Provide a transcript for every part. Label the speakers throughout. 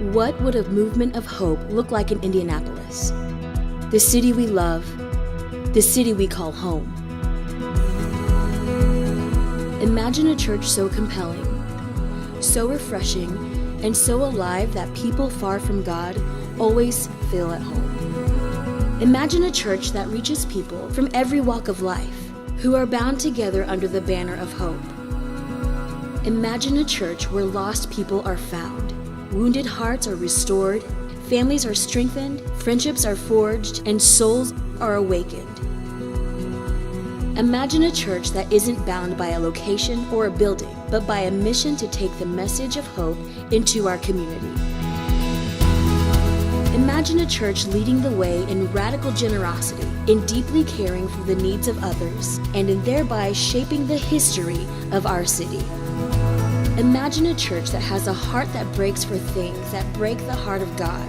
Speaker 1: What would a movement of hope look like in Indianapolis? The city we love, the city we call home. Imagine a church so compelling, so refreshing, and so alive that people far from God always feel at home. Imagine a church that reaches people from every walk of life who are bound together under the banner of hope. Imagine a church where lost people are found, wounded hearts are restored, families are strengthened, friendships are forged, and souls are awakened. Imagine a church that isn't bound by a location or a building, but by a mission to take the message of hope into our community. Imagine a church leading the way in radical generosity, in deeply caring for the needs of others, and in thereby shaping the history of our city. Imagine a church that has a heart that breaks for things that break the heart of God,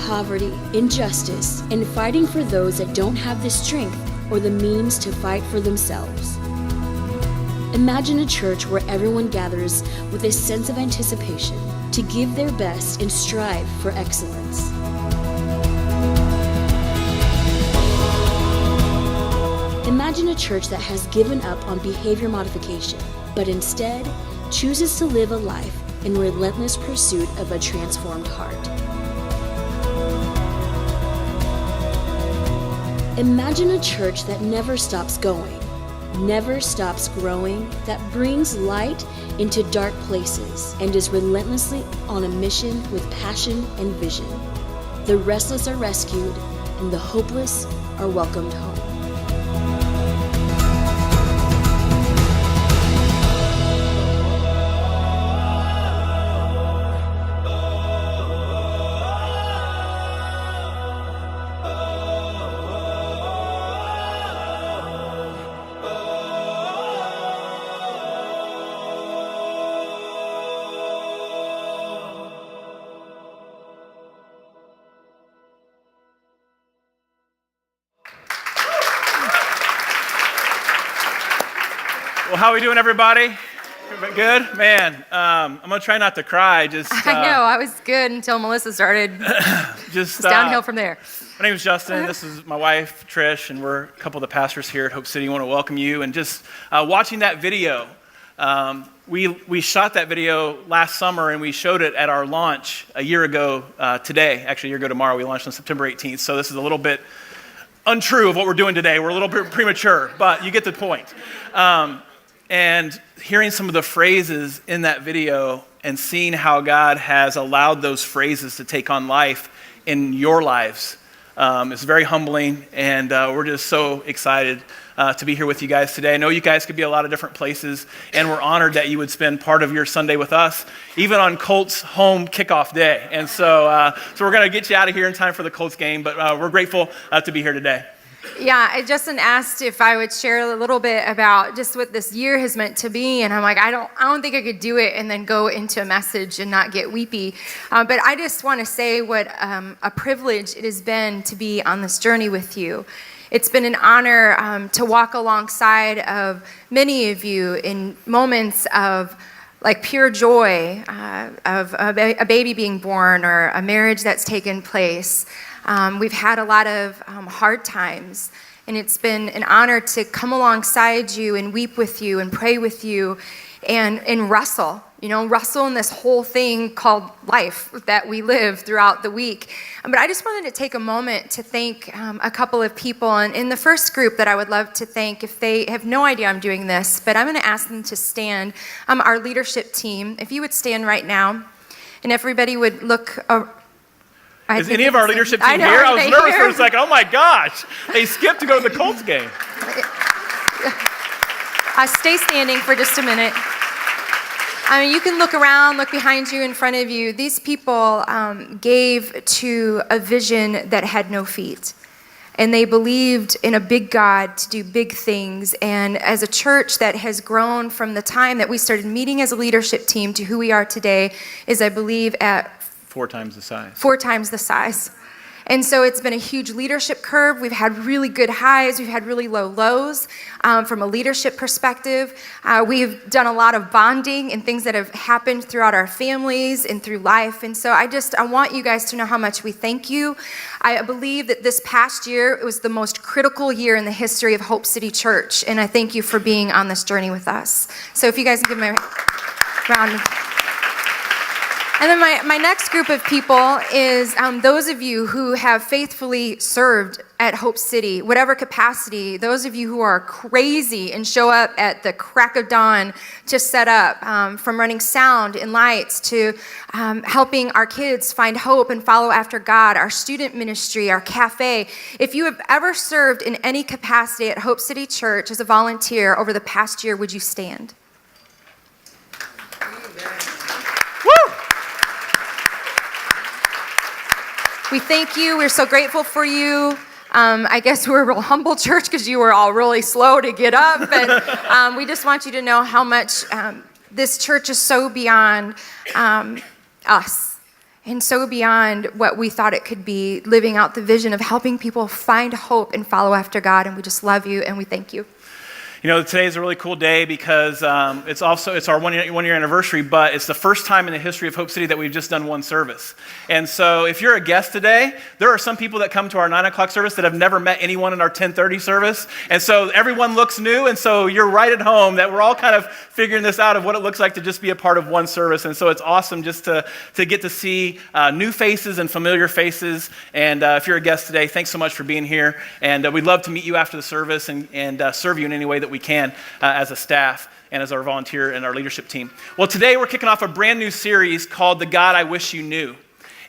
Speaker 1: poverty, injustice, and fighting for those that don't have the strength or the means to fight for themselves. Imagine a church where everyone gathers with a sense of anticipation to give their best and strive for excellence. Imagine a church that has given up on behavior modification, but instead chooses to live a life in relentless pursuit of a transformed heart. Imagine a church that never stops going, never stops growing, that brings light into dark places and is relentlessly on a mission with passion and vision. The restless are rescued and the hopeless are welcomed home.
Speaker 2: Well, how are we doing, everybody? Everybody good? Man, I'm going to try not to cry.
Speaker 3: I know, I was good until Melissa started. It's downhill from there.
Speaker 2: My name is Justin. This is my wife, Trish, and we're a couple of the pastors here at Hope City. I want to welcome you. And just watching that video, we shot that video last summer, and we showed it at our launch a year ago today. Actually, a year ago tomorrow. We launched on September 18th. So this is a little bit untrue of what we're doing today. We're a little bit premature, but you get the point. And hearing some of the phrases in that video and seeing how God has allowed those phrases to take on life in your lives is very humbling, and we're just so excited to be here with you guys today. I know you guys could be a lot of different places, and we're honored that you would spend part of your Sunday with us, even on Colts home kickoff day. And so we're going to get you out of here in time for the Colts game, but we're grateful to be here today.
Speaker 3: Yeah, Justin asked if I would share a little bit about just what this year has meant to me, and I'm like, I don't think I could do it and then go into a message and not get weepy. But I just want to say what a privilege it has been to be on this journey with you. It's been an honor to walk alongside of many of you in moments of like pure joy of a baby being born or a marriage that's taken place. We've had a lot of hard times, and it's been an honor to come alongside you and weep with you and pray with you and wrestle in this whole thing called life that we live throughout the week. But I just wanted to take a moment to thank a couple of people. And in the first group that I would love to thank, if they have no idea I'm doing this, but I'm going to ask them to stand, our leadership team. If you would stand right now, and everybody would look
Speaker 2: Is any of our leadership team here? I was nervous for a second. Oh my gosh, they skipped to go to the Colts game.
Speaker 3: Stay standing for just a minute. I mean, you can look around, look behind you, in front of you. These people gave to a vision that had no feet. And they believed in a big God to do big things. And as a church that has grown from the time that we started meeting as a leadership team to who we are today is, I believe, at
Speaker 2: 4 times the size.
Speaker 3: 4 times the size. And so it's been a huge leadership curve. We've had really good highs. We've had really low lows from a leadership perspective. We've done a lot of bonding and things that have happened throughout our families and through life. And so I want you guys to know how much we thank you. I believe that this past year, it was the most critical year in the history of Hope City Church. And I thank you for being on this journey with us. So if you guys can give me a round of. And then my next group of people is those of you who have faithfully served at Hope City, whatever capacity, those of you who are crazy and show up at the crack of dawn to set up, from running sound and lights to helping our kids find hope and follow after God, our student ministry, our cafe. If you have ever served in any capacity at Hope City Church as a volunteer over the past year, would you stand? We thank you. We're so grateful for you. I guess we're a real humble church because you were all really slow to get up. But we just want you to know how much this church is so beyond us and so beyond what we thought it could be, living out the vision of helping people find hope and follow after God. And we just love you and we thank you.
Speaker 2: You know, today is a really cool day because it's our one year anniversary, but it's the first time in the history of Hope City that we've just done one service. And so if you're a guest today, there are some people that come to our 9 o'clock service that have never met anyone in our 10:30 service. And so everyone looks new, and so you're right at home that we're all kind of figuring this out of what it looks like to just be a part of one service. And so it's awesome just to get to see new faces and familiar faces. And if you're a guest today, thanks so much for being here. And we'd love to meet you after the service and serve you in any way that we can as a staff and as our volunteer and our leadership team. Well, today we're kicking off a brand new series called The God I Wish You Knew.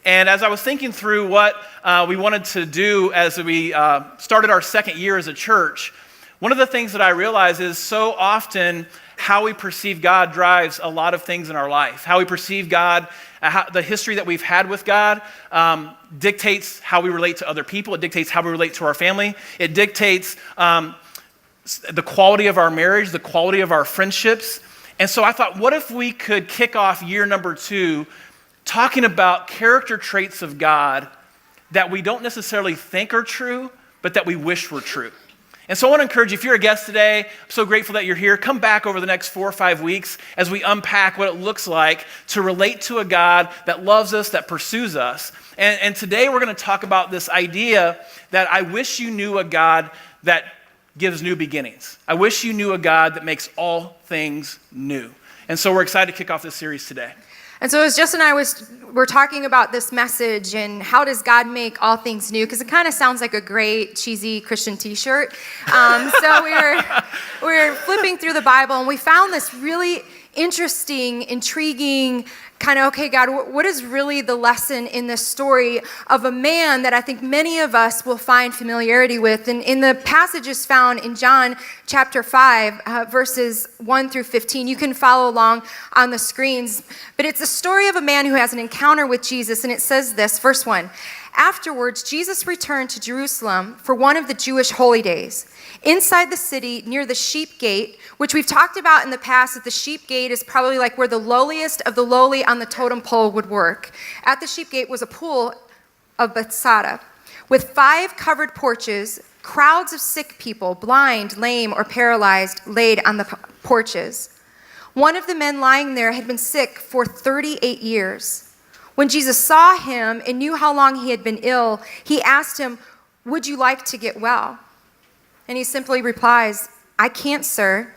Speaker 2: And as I was thinking through what we wanted to do as we started our second year as a church, one of the things that I realized is so often how we perceive God drives a lot of things in our life. How we perceive God, the history that we've had with God dictates how we relate to other people. It dictates how we relate to our family. It dictates the quality of our marriage, the quality of our friendships. And so I thought, what if we could kick off year number 2 talking about character traits of God that we don't necessarily think are true, but that we wish were true. And so I want to encourage you, if you're a guest today, I'm so grateful that you're here. Come back over the next 4 or 5 weeks as we unpack what it looks like to relate to a God that loves us, that pursues us. And today we're going to talk about this idea that I wish you knew a God that gives new beginnings. I wish you knew a God that makes all things new. And so we're excited to kick off this series today.
Speaker 3: And so as Justin and I were talking about this message and how does God make all things new, because it kind of sounds like a great cheesy Christian t-shirt. So we were flipping through the Bible and we found this really interesting, intriguing kind of, okay, God, what is really the lesson in this story of a man that I think many of us will find familiarity with? And in the passages found in John chapter 5, verses 1 through 15, you can follow along on the screens. But it's a story of a man who has an encounter with Jesus, and it says this, verse 1. Afterwards, Jesus returned to Jerusalem for one of the Jewish holy days. Inside the city, near the sheep gate, which we've talked about in the past, that the sheep gate is probably like where the lowliest of the lowly on the totem pole would work. At the sheep gate was a pool of Bethsaida with 5 covered porches, crowds of sick people, blind, lame, or paralyzed, laid on the porches. One of the men lying there had been sick for 38 years. When Jesus saw him and knew how long he had been ill, he asked him, "Would you like to get well?" And he simply replies, "I can't, sir,"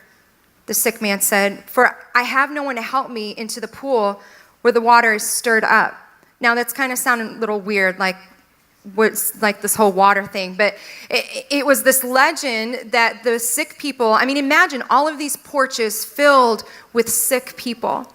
Speaker 3: the sick man said, "for I have no one to help me into the pool where the water is stirred up." Now that's kind of sounding a little weird, like what's like this whole water thing, but it was this legend that the sick people, I mean, imagine all of these porches filled with sick people.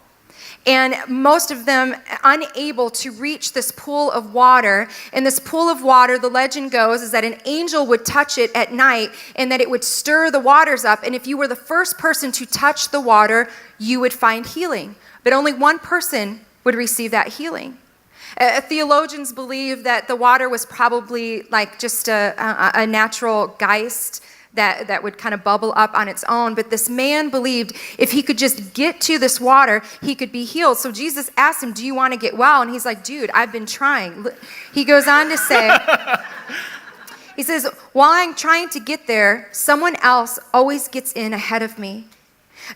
Speaker 3: And most of them unable to reach this pool of water. And this pool of water, the legend goes, is that an angel would touch it at night and that it would stir the waters up. And if you were the first person to touch the water, you would find healing. But only one person would receive that healing. Theologians believe that the water was probably like just a natural geist that would kind of bubble up on its own. But this man believed if he could just get to this water, he could be healed. So Jesus asked him, do you want to get well? And he's like, dude, I've been trying. He goes on to say, he says, while I'm trying to get there, someone else always gets in ahead of me.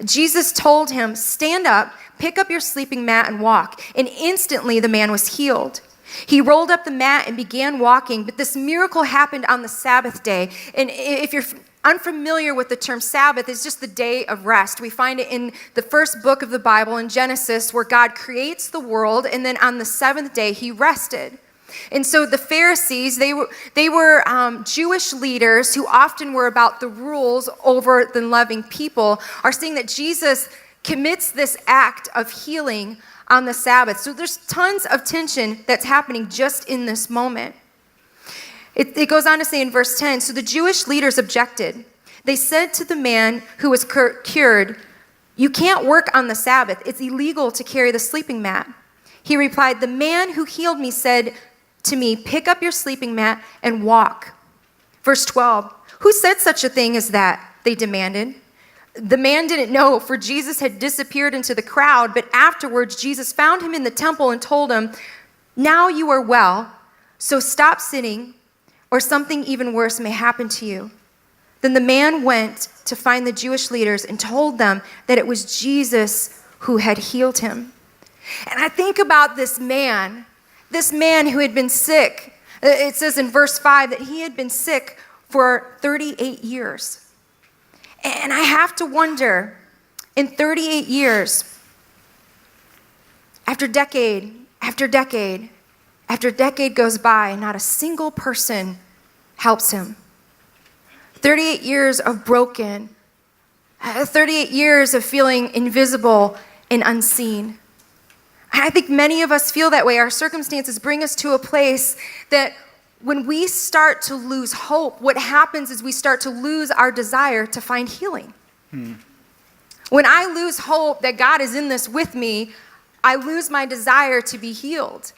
Speaker 3: Jesus told him, stand up, pick up your sleeping mat and walk. And instantly the man was healed. He rolled up the mat and began walking, but this miracle happened on the Sabbath day. And if you're unfamiliar with the term Sabbath, it's just the day of rest. We find it in the first book of the Bible in Genesis, where God creates the world, and then on the seventh day he rested. And so the Pharisees, they were Jewish leaders who often were about the rules over the loving people, are saying that Jesus commits this act of healing on the Sabbath. So there's tons of tension that's happening just in this moment. It goes on to say in verse 10, so the Jewish leaders objected. They said to the man who was cured, you can't work on the Sabbath. It's illegal to carry the sleeping mat. He replied, the man who healed me said to me, pick up your sleeping mat and walk. Verse 12, who said such a thing as that? They demanded. The man didn't know, for Jesus had disappeared into the crowd, but afterwards Jesus found him in the temple and told him, now you are well, so stop sitting, or something even worse may happen to you. Then the man went to find the Jewish leaders and told them that it was Jesus who had healed him. And I think about this man who had been sick. It says in verse 5 that he had been sick for 38 years. And I have to wonder, in 38 years, after decade after decade after decade goes by, not a single person helps him. 38 years of broken, 38 years of feeling invisible and unseen. I think many of us feel that way. Our circumstances bring us to a place that when we start to lose hope, what happens is we start to lose our desire to find healing. When I lose hope that God is in this with me, I lose my desire to be healed.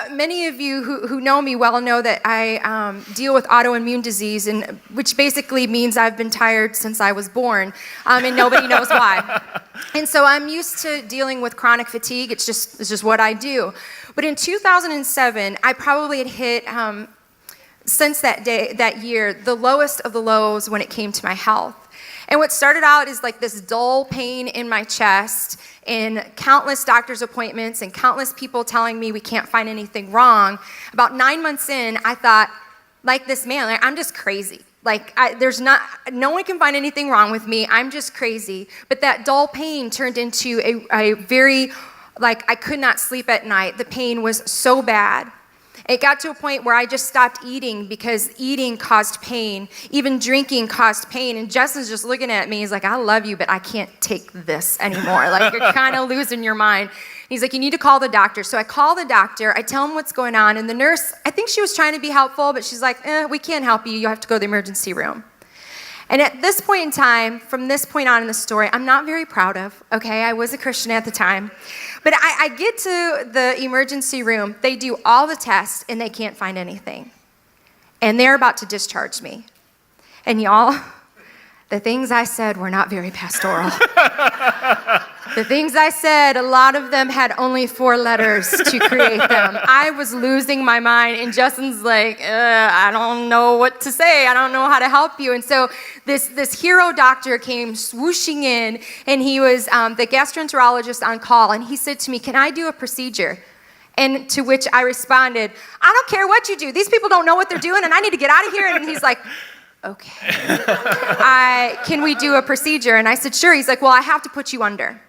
Speaker 3: Many of you who know me well know that I deal with autoimmune disease, which basically means I've been tired since I was born, and nobody knows why. And so I'm used to dealing with chronic fatigue. It's just what I do. But in 2007, I probably had hit, since that year, the lowest of the lows when it came to my health. And what started out is like this dull pain in my chest and countless doctor's appointments and countless people telling me we can't find anything wrong. About 9 months in, I thought, like this man, like, I'm just crazy. Like, no one can find anything wrong with me. I'm just crazy. But that dull pain turned into a very, like, I could not sleep at night. The pain was so bad. It got to a point where I just stopped eating because eating caused pain. Even drinking caused pain. And Justin's just looking at me. He's like, I love you, but I can't take this anymore. Like, you're kind of losing your mind. He's like, you need to call the doctor. So I call the doctor. I tell him what's going on. And the nurse, I think she was trying to be helpful, but she's like, we can't help you. You have to go to the emergency room. And at this point in time, from this point on in the story, I'm not very proud of, okay? I was a Christian at the time. But I get to the emergency room, they do all the tests, and they can't find anything. And they're about to discharge me. And y'all, the things I said were not very pastoral. The things I said, a lot of them had only 4 letters to create them. I was losing my mind, and Justin's like, I don't know what to say. I don't know how to help you. And so this hero doctor came swooshing in, and he was the gastroenterologist on call, and he said to me, can I do a procedure? And to which I responded, I don't care what you do. These people don't know what they're doing, and I need to get out of here. And he's like, okay. Can we do a procedure? And I said, sure. He's like, well, I have to put you under.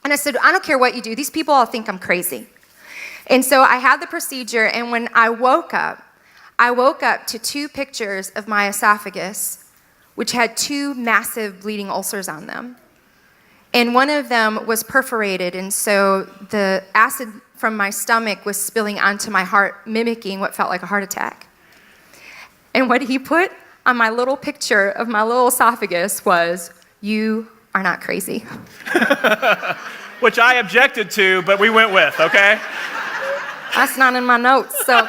Speaker 3: And I said, I don't care what you do. These people all think I'm crazy. And so I had the procedure, and when I woke up to 2 pictures of my esophagus, which had 2 massive bleeding ulcers on them. And one of them was perforated, and so the acid from my stomach was spilling onto my heart, mimicking what felt like a heart attack. And what he put on my little picture of my little esophagus was, you are not crazy.
Speaker 2: Which I objected to, but we went with, okay?
Speaker 3: That's not in my notes. So,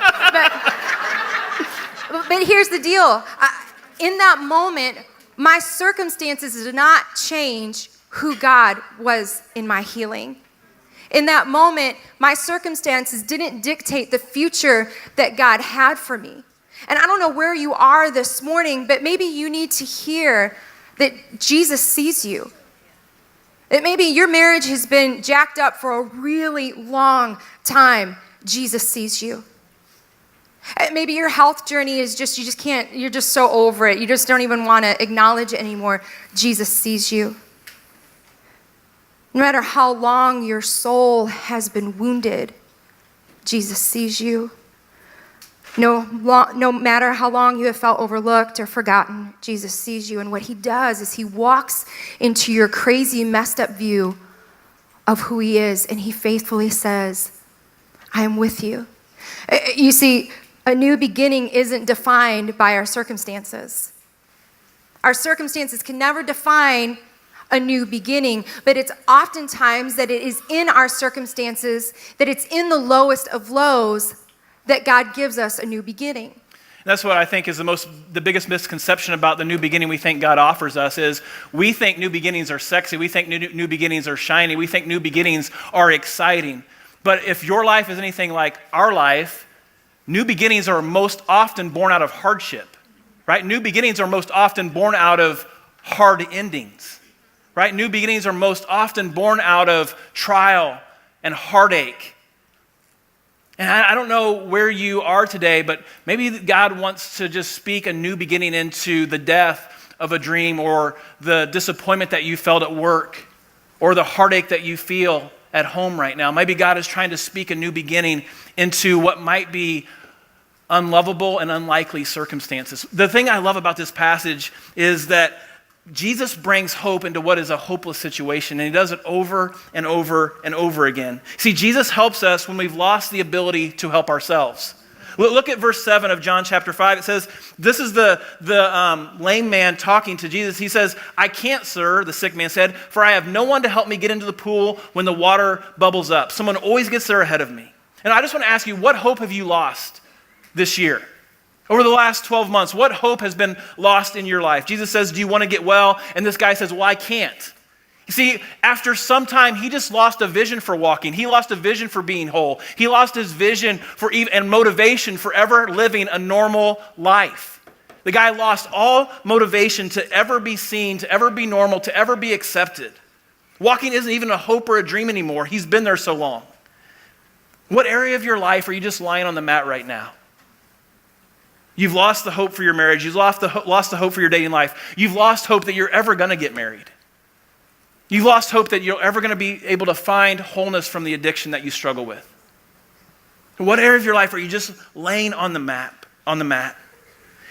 Speaker 3: but here's the deal. In that moment, my circumstances did not change who God was in my healing. In that moment, my circumstances didn't dictate the future that God had for me. And I don't know where you are this morning, but maybe you need to hear that Jesus sees you. That maybe your marriage has been jacked up for a really long time. Jesus sees you. And maybe your health journey is you just can't, you're just so over it. You just don't even want to acknowledge it anymore. Jesus sees you. No matter how long your soul has been wounded, Jesus sees you. No matter how long you have felt overlooked or forgotten, Jesus sees you. And what he does is he walks into your crazy, messed up view of who he is, and he faithfully says, I am with you. You see, a new beginning isn't defined by our circumstances. Our circumstances can never define a new beginning, but it's oftentimes that it is in our circumstances, that it's in the lowest of lows, that God gives us a new beginning.
Speaker 2: That's what I think is the biggest misconception about the new beginning we think God offers us is we think new beginnings are sexy, we think new beginnings are shiny, we think new beginnings are exciting. But if your life is anything like our life, new beginnings are most often born out of hardship, right? New beginnings are most often born out of hard endings. Right? New beginnings are most often born out of trial and heartache. And I don't know where you are today, but maybe God wants to just speak a new beginning into the death of a dream or the disappointment that you felt at work or the heartache that you feel at home right now. Maybe God is trying to speak a new beginning into what might be unlovable and unlikely circumstances. The thing I love about this passage is that Jesus brings hope into what is a hopeless situation, and he does it over and over and over again. See, Jesus helps us when we've lost the ability to help ourselves. Look at verse 7 of John chapter 5. It says, this is the lame man talking to Jesus. He says, I can't, sir, the sick man said, for I have no one to help me get into the pool when the water bubbles up. Someone always gets there ahead of me. And I just want to ask you, what hope have you lost this year? Over the last 12 months, what hope has been lost in your life? Jesus says, do you want to get well? And this guy says, well, I can't. You see, after some time, he just lost a vision for walking. He lost a vision for being whole. He lost his vision and motivation for ever living a normal life. The guy lost all motivation to ever be seen, to ever be normal, to ever be accepted. Walking isn't even a hope or a dream anymore. He's been there so long. What area of your life are you just lying on the mat right now? You've lost the hope for your marriage. You've lost the hope for your dating life. You've lost hope that you're ever going to get married. You've lost hope that you're ever going to be able to find wholeness from the addiction that you struggle with. What area of your life are you just laying on the mat?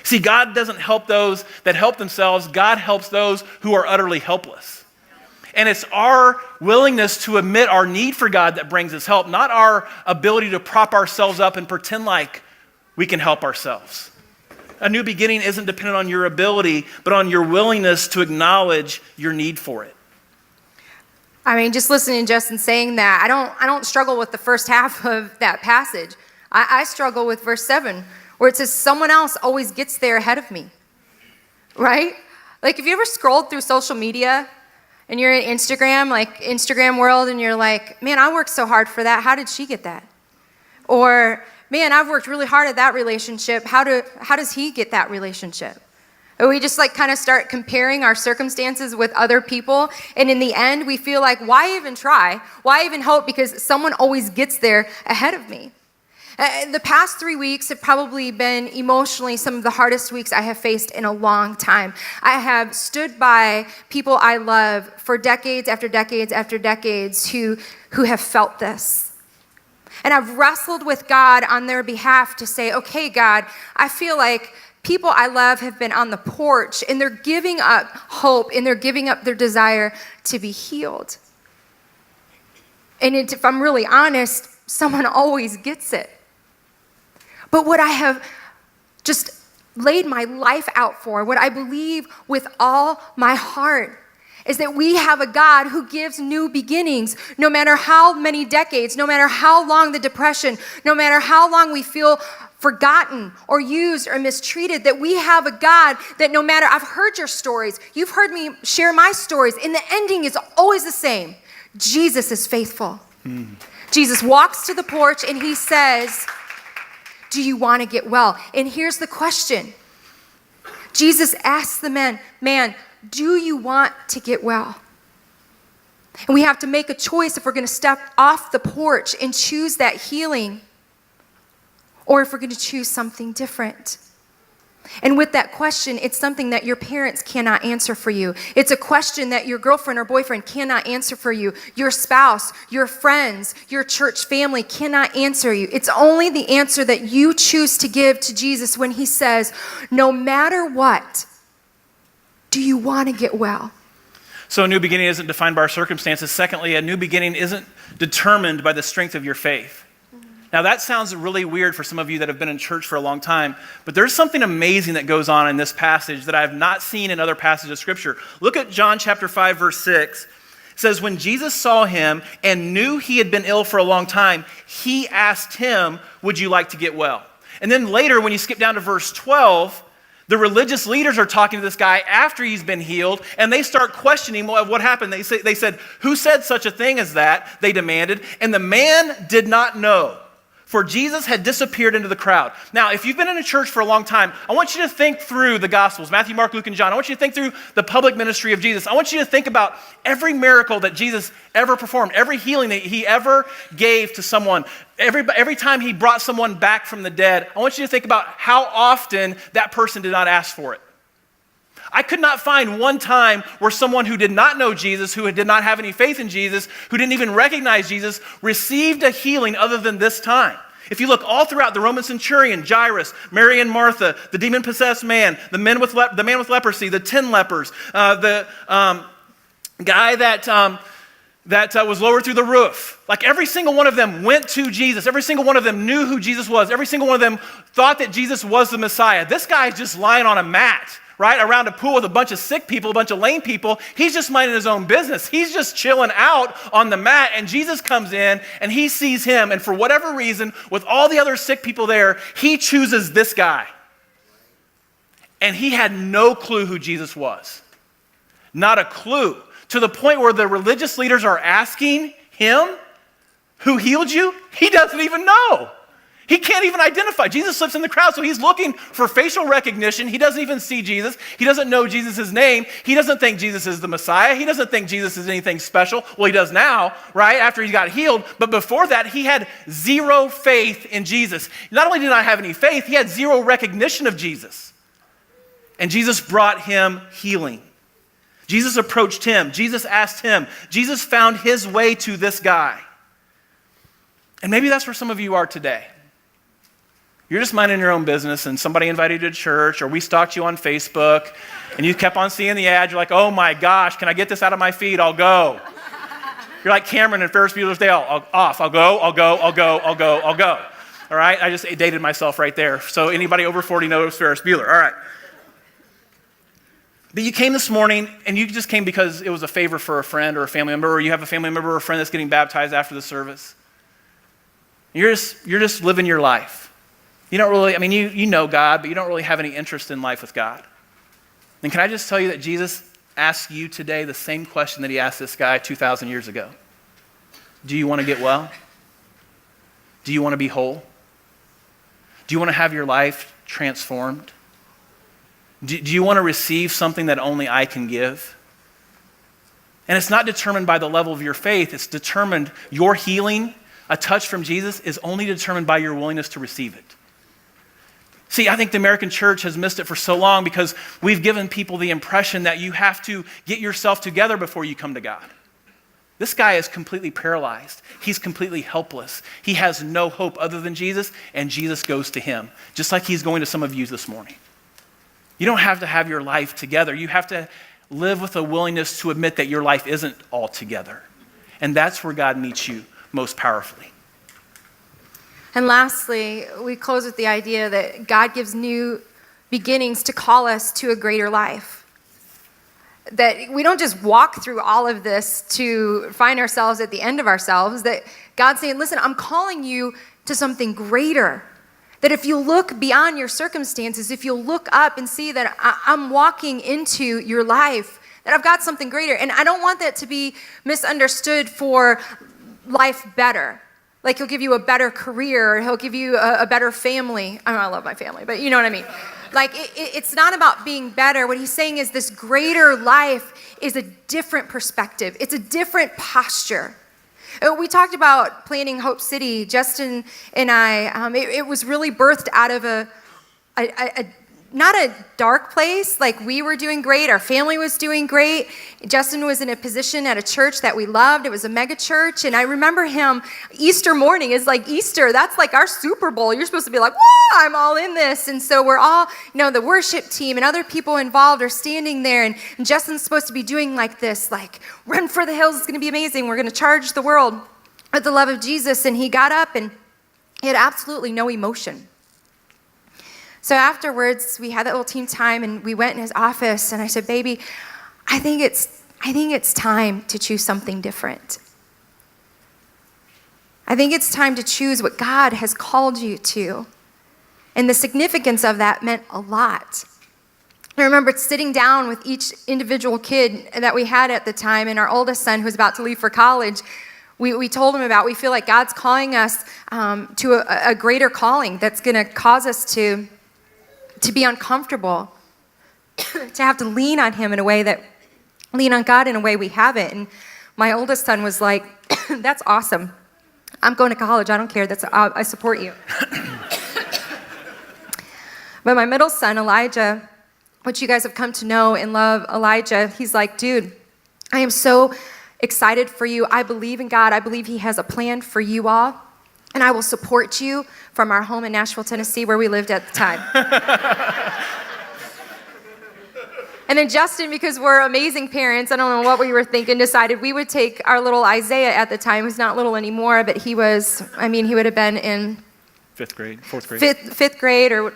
Speaker 2: See, God doesn't help those that help themselves. God helps those who are utterly helpless. And it's our willingness to admit our need for God that brings us help, not our ability to prop ourselves up and pretend like we can help ourselves. A new beginning isn't dependent on your ability, but on your willingness to acknowledge your need for it.
Speaker 3: I mean, just listening to Justin saying that, I don't struggle with the first half of that passage. I struggle with verse 7, where it says, someone else always gets there ahead of me, right? Like, have you ever scrolled through social media and you're in Instagram world, and you're like, man, I worked so hard for that. How did she get that? Or, man, I've worked really hard at that relationship. How does he get that relationship? Or we just kind of start comparing our circumstances with other people. And in the end, we feel like, why even try? Why even hope? Because someone always gets there ahead of me. The past 3 weeks have probably been emotionally some of the hardest weeks I have faced in a long time. I have stood by people I love for decades after decades after decades who have felt this. And I've wrestled with God on their behalf to say, okay, God, I feel like people I love have been on the porch and they're giving up hope and they're giving up their desire to be healed. And if I'm really honest, someone always gets it. But what I have just laid my life out for, what I believe with all my heart, is that we have a God who gives new beginnings, no matter how many decades, no matter how long the depression, no matter how long we feel forgotten or used or mistreated, that we have a God that no matter, I've heard your stories, you've heard me share my stories, and the ending is always the same. Jesus is faithful. Jesus walks to the porch and he says, do you want to get well? And here's the question. Jesus asks the man, do you want to get well? And we have to make a choice if we're going to step off the porch and choose that healing, or if we're going to choose something different. And with that question, it's something that your parents cannot answer for you. It's a question that your girlfriend or boyfriend cannot answer for you. Your spouse, your friends, your church family cannot answer you. It's only the answer that you choose to give to Jesus when he says, no matter what, do you want to get well?
Speaker 2: So a new beginning isn't defined by our circumstances. Secondly, a new beginning isn't determined by the strength of your faith. Now that sounds really weird for some of you that have been in church for a long time, but there's something amazing that goes on in this passage that I have not seen in other passages of Scripture. Look at John chapter 5, verse 6. It says, when Jesus saw him and knew he had been ill for a long time, he asked him, would you like to get well? And then later, when you skip down to verse 12, the religious leaders are talking to this guy after he's been healed, and they start questioning what happened. They said, who said such a thing as that? They demanded, and the man did not know, for Jesus had disappeared into the crowd. Now, if you've been in a church for a long time, I want you to think through the Gospels, Matthew, Mark, Luke, and John. I want you to think through the public ministry of Jesus. I want you to think about every miracle that Jesus ever performed, every healing that he ever gave to someone, every time he brought someone back from the dead. I want you to think about how often that person did not ask for it. I could not find one time where someone who did not know Jesus, who did not have any faith in Jesus, who didn't even recognize Jesus, received a healing other than this time. If you look all throughout the Roman centurion, Jairus, Mary and Martha, the demon-possessed man, the man with leprosy, the 10 lepers, the guy that was lowered through the roof. Like every single one of them went to Jesus. Every single one of them knew who Jesus was. Every single one of them thought that Jesus was the Messiah. This guy's just lying on a mat, right, around a pool with a bunch of sick people, a bunch of lame people. He's just minding his own business. He's just chilling out on the mat, and Jesus comes in, and he sees him, and for whatever reason, with all the other sick people there, he chooses this guy. And he had no clue who Jesus was. Not a clue. To the point where the religious leaders are asking him, who healed you? He doesn't even know. He can't even identify. Jesus slips in the crowd, so he's looking for facial recognition. He doesn't even see Jesus. He doesn't know Jesus' name. He doesn't think Jesus is the Messiah. He doesn't think Jesus is anything special. Well, he does now, right, after he got healed. But before that, he had zero faith in Jesus. Not only did he not have any faith, he had zero recognition of Jesus. And Jesus brought him healing. Jesus approached him. Jesus asked him. Jesus found his way to this guy. And maybe that's where some of you are today. You're just minding your own business and somebody invited you to church, or we stalked you on Facebook and you kept on seeing the ad. You're like, oh my gosh, can I get this out of my feed? I'll go. You're like Cameron and Ferris Bueller's Day Off. I'll go. All right, I just dated myself right there. So anybody over 40 knows Ferris Bueller. All right. But you came this morning and you just came because it was a favor for a friend or a family member, or you have a family member or a friend that's getting baptized after the service. You're just living your life. You don't really, you know God, but you don't really have any interest in life with God. And can I just tell you that Jesus asks you today the same question that he asked this guy 2,000 years ago? Do you want to get well? Do you want to be whole? Do you want to have your life transformed? Do you want to receive something that only I can give? And it's not determined by the level of your faith. It's determined, your healing, a touch from Jesus, is only determined by your willingness to receive it. See, I think the American church has missed it for so long because we've given people the impression that you have to get yourself together before you come to God. This guy is completely paralyzed. He's completely helpless. He has no hope other than Jesus, and Jesus goes to him, just like he's going to some of you this morning. You don't have to have your life together. You have to live with a willingness to admit that your life isn't all together. And that's where God meets you most powerfully.
Speaker 3: And lastly, we close with the idea that God gives new beginnings to call us to a greater life. That we don't just walk through all of this to find ourselves at the end of ourselves. That God's saying, listen, I'm calling you to something greater. That if you look beyond your circumstances, if you'll look up and see that I'm walking into your life, that I've got something greater. And I don't want that to be misunderstood for life better. Like he'll give you a better career, or he'll give you a better family. I love my family, but you know what I mean. Like it's not about being better. What he's saying is this greater life is a different perspective. It's a different posture. We talked about planning Hope City, Justin and I. It was really birthed out of a not a dark place. Like we were doing great. Our family was doing great. Justin was in a position at a church that we loved. It was a mega church. And I remember him, Easter morning is like Easter. That's like our Super Bowl. You're supposed to be like, whoa, I'm all in this. And so we're all, the worship team and other people involved are standing there. And Justin's supposed to be doing like this, like run for the hills. It's going to be amazing. We're going to charge the world with the love of Jesus. And he got up and he had absolutely no emotion. So afterwards, we had that little team time, and we went in his office, and I said, baby, I think it's time to choose something different. I think it's time to choose what God has called you to. And the significance of that meant a lot. I remember sitting down with each individual kid that we had at the time, and our oldest son, who was about to leave for college, we told him we feel like God's calling us to a greater calling that's going to cause us to be uncomfortable, to have to lean on God in a way we haven't. And my oldest son was like, that's awesome. I'm going to college. I don't care. I support you. But my middle son, Elijah, which you guys have come to know and love, Elijah, he's like, dude, I am so excited for you. I believe in God. I believe he has a plan for you all. And I will support you from our home in Nashville, Tennessee, where we lived at the time. And then Justin, because we're amazing parents, I don't know what we were thinking, decided we would take our little Isaiah at the time, who's not little anymore, but he would have been in
Speaker 2: fourth grade.
Speaker 3: Fifth grade, or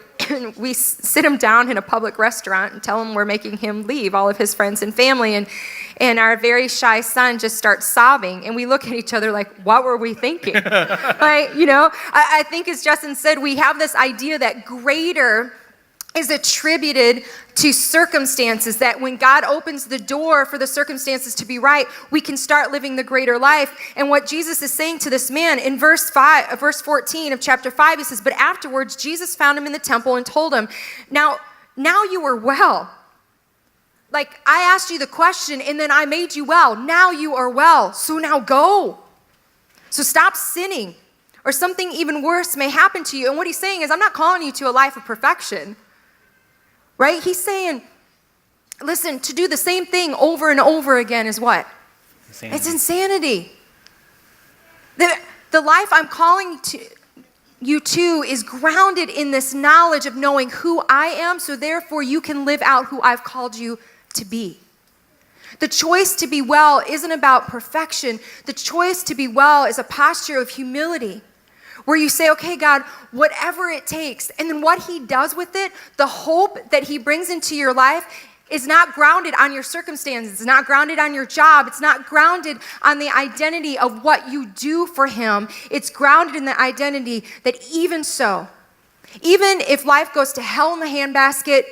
Speaker 3: we sit him down in a public restaurant and tell him we're making him leave all of his friends and family. And our very shy son just starts sobbing. And we look at each other like, what were we thinking? I think as Justin said, we have this idea that greater is attributed to circumstances, that when God opens the door for the circumstances to be right, we can start living the greater life. And what Jesus is saying to this man in verse 14 of chapter 5, he says, but afterwards Jesus found him in the temple and told him, now you are well. Like I asked you the question and then I made you well. Now you are well. So now go. So stop sinning, or something even worse may happen to you. And what he's saying is, I'm not calling you to a life of perfection. Right? He's saying, listen, to do the same thing over and over again is what? Insanity. It's insanity. The life I'm calling you to is grounded in this knowledge of knowing who I am, so therefore you can live out who I've called you to be. The choice to be well isn't about perfection. The choice to be well is a posture of humility, where you say, okay, God, whatever it takes. And then what he does with it, the hope that he brings into your life, is not grounded on your circumstances. It's not grounded on your job. It's not grounded on the identity of what you do for him. It's grounded in the identity that even so, even if life goes to hell in the handbasket,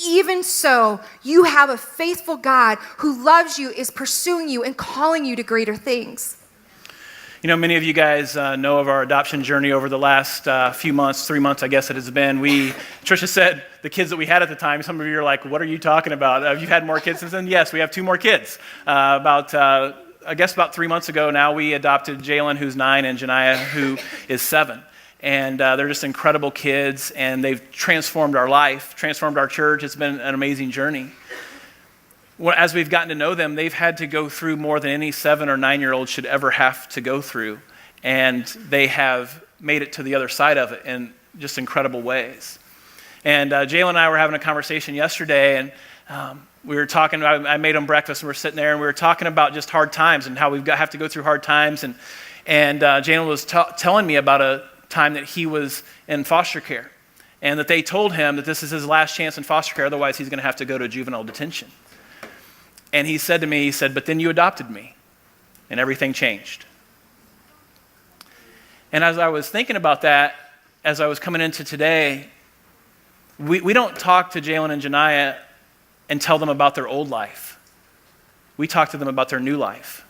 Speaker 3: even so, you have a faithful God who loves you, is pursuing you, and calling you to greater things.
Speaker 2: Many of you guys know of our adoption journey over the last few months, 3 months, I guess it has been. Tricia said the kids that we had at the time, some of you are like, what are you talking about? Have you had more kids since then? Yes, we have 2 more kids. About 3 months ago now, we adopted Jalen, who's 9, and Janiah, who is 7. And they're just incredible kids, and they've transformed our life, transformed our church. It's been an amazing journey. As we've gotten to know them, they've had to go through more than any 7 or 9-year-old should ever have to go through. And they have made it to the other side of it in just incredible ways. And Jalen and I were having a conversation yesterday, and we were talking, I made them breakfast, and we were sitting there, and we were talking about just hard times and how we have to go through hard times. And Jalen was telling me about a time that he was in foster care, and that they told him that this is his last chance in foster care, otherwise he's going to have to go to juvenile detention. And he said to me, but then you adopted me, and everything changed. And as I was thinking about that, as I was coming into today, we don't talk to Jalen and Janiyah and tell them about their old life. We talk to them about their new life.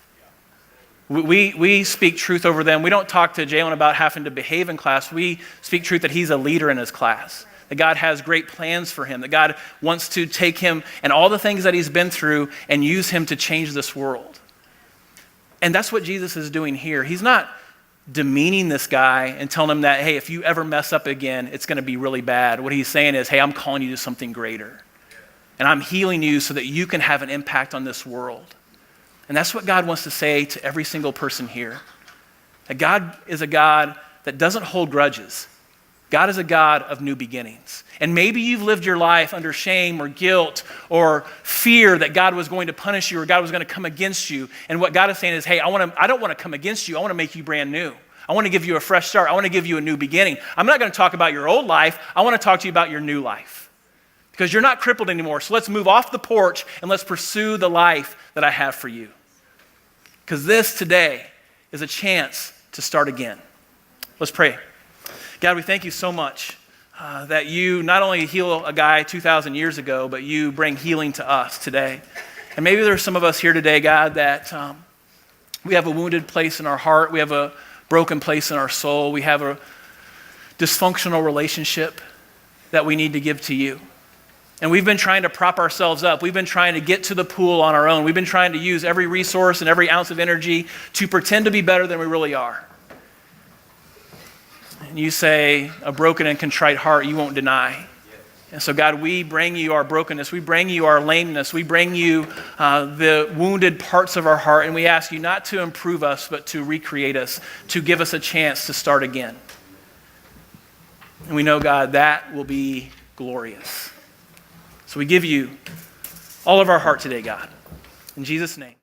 Speaker 2: We speak truth over them. We don't talk to Jalen about having to behave in class. We speak truth that he's a leader in his class, that God has great plans for him, that God wants to take him and all the things that he's been through and use him to change this world. And that's what Jesus is doing here. He's not demeaning this guy and telling him that, hey, if you ever mess up again, it's going to be really bad. What he's saying is, hey, I'm calling you to something greater. And I'm healing you so that you can have an impact on this world. And that's what God wants to say to every single person here. That God is a God that doesn't hold grudges. God is a God of new beginnings. And maybe you've lived your life under shame or guilt or fear that God was going to punish you or God was going to come against you. And what God is saying is, hey, I don't want to come against you. I want to make you brand new. I want to give you a fresh start. I want to give you a new beginning. I'm not going to talk about your old life. I want to talk to you about your new life. Because you're not crippled anymore. So let's move off the porch and let's pursue the life that I have for you. Because this today is a chance to start again. Let's pray. God, we thank you so much that you not only heal a guy 2,000 years ago, but you bring healing to us today. And maybe there's some of us here today, God, that we have a wounded place in our heart. We have a broken place in our soul. We have a dysfunctional relationship that we need to give to you. And we've been trying to prop ourselves up. We've been trying to get to the pool on our own. We've been trying to use every resource and every ounce of energy to pretend to be better than we really are. And you say, a broken and contrite heart you won't deny. And so, God, we bring you our brokenness. We bring you our lameness. We bring you the wounded parts of our heart. And we ask you not to improve us, but to recreate us, to give us a chance to start again. And we know, God, that will be glorious. So we give you all of our heart today, God. In Jesus' name.